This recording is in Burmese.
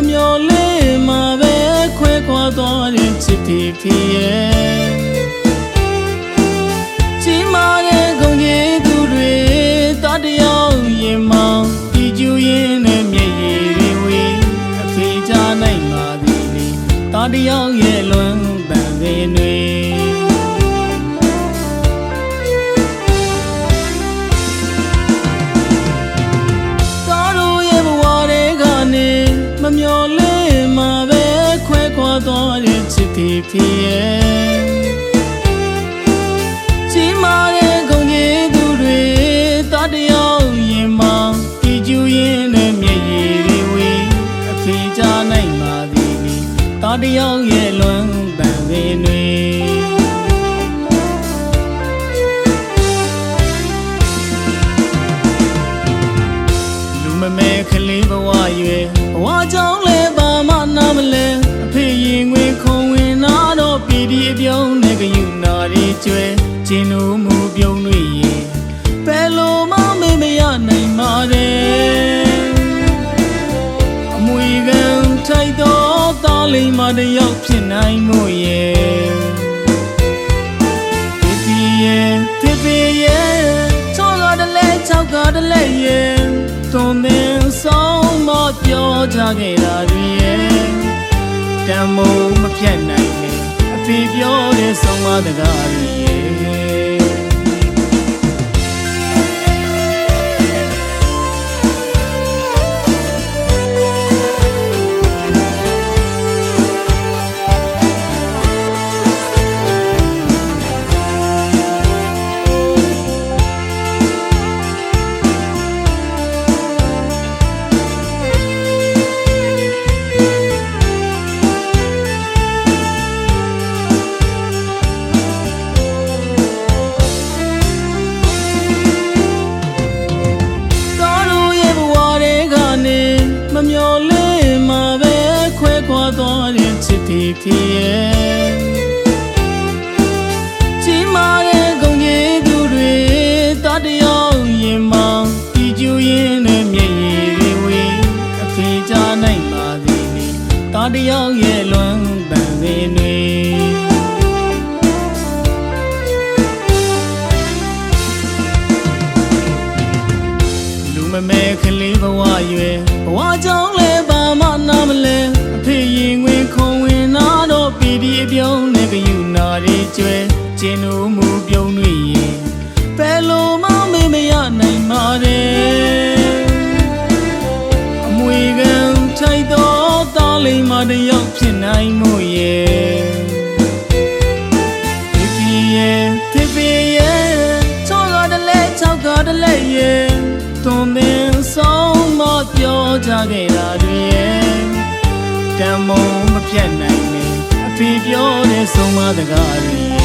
မျော်လင့်မှာပဲခွဲခွာသွားတဲ့ချစ်တီဖြစ်ရဲ့ကြီးမားတဲ့ဂုဏ်ကြီးသူတွေတတယောက်ရင်မောင်းဒီကျူရင်နဲ့မျက်ရည်တွေဝေးအဖေချနိုင်ပါသည်လေတတယောက်ရဲ့လွမ်းပန်းစင်တွေမမျော်လင့်မှာပဲခွဲခွာသွားတဲ့ချစ်တီဖြစ်ရဲ့ကြီးမားတဲ့ဂုဏ်ကြီးသူတွေတတယောက်ရင်မောင်းဒီကျူရင်နဲ့မျက်ရည်တွေဝေးအဖေချနိုင်ပါသည်လေတတယောက်ရဲ့လွမ်းပန်းစင်တွေလူမမဲကလေးဘဝရွယ်ဘဝကြောင့်လဲဘာမှနားမလဲအဖေရင်ငွေခုံဝင်နာတော့ပြည်ဒီအပြုံးနဲ့ကယူနာတွေကျွဲကျင်းတို့မူပြုံးတွေရင်ဘယ်လိုမှမေ့မရနိုင်ပါနဲ့အမွေခံထိုက်တော့သားလေးမတယောက်ဖြစ်နိုင်မို့ရဲ့ဖြစ်ဖြစ်ရဲ့ချောကတလဲချောက်ကတလဲရဲ့သွန်သင်ဆောင်မပြောကြခဲ့တာတွေရဲ့တန်မိုးမပြတ်နိုင်နဲ့အဖေပြောတဲ့ဆုံးမတကားတွေရဲ့မမျော်လင့်မှာပဲခွဲခွာသွားတဲ့ချစ်တီဖြစ်ရဲ့ကြီးမားတဲ့ဂုဏ်ကြီးသူတွေတတယောက်ရင်မောင်းဒီကျူရင်နဲ့မျက်ရည်တွေဝေးအဖေချနိုင်ပါသည်လေတတယောက်ရဲ့လွမ်းပန်းစင်တွေလူမမဲကလေးဘဝရွယ်ဘဝကြောင့်လဲဘာမှနားမလဲအဖေရင်ငွေခုံဝင်နာတော့ပြည်ဒီအပြုံးနဲ့ကယူနာတွေကျွဲကျင်းတို့မူပြုံးတွေရင်ဘယ်လိုမှမေ့မရနိုင်ပါနဲ့အမွေခံထိုက်တော့သားလေးမတယောက်ဖြစ်နိုင်မို့ရဲ့ဖြစ်ဖြစ်ရဲ့ချောကတလဲချောက်ကတလဲရဲ့သွန်သင်ဆောင်မပြောကြခဲ့တာတွေရဲ့တန်မိုးမပြတ်နိုင်နဲ့အဖေပြောတဲ့ဆုံးမတကားတွေ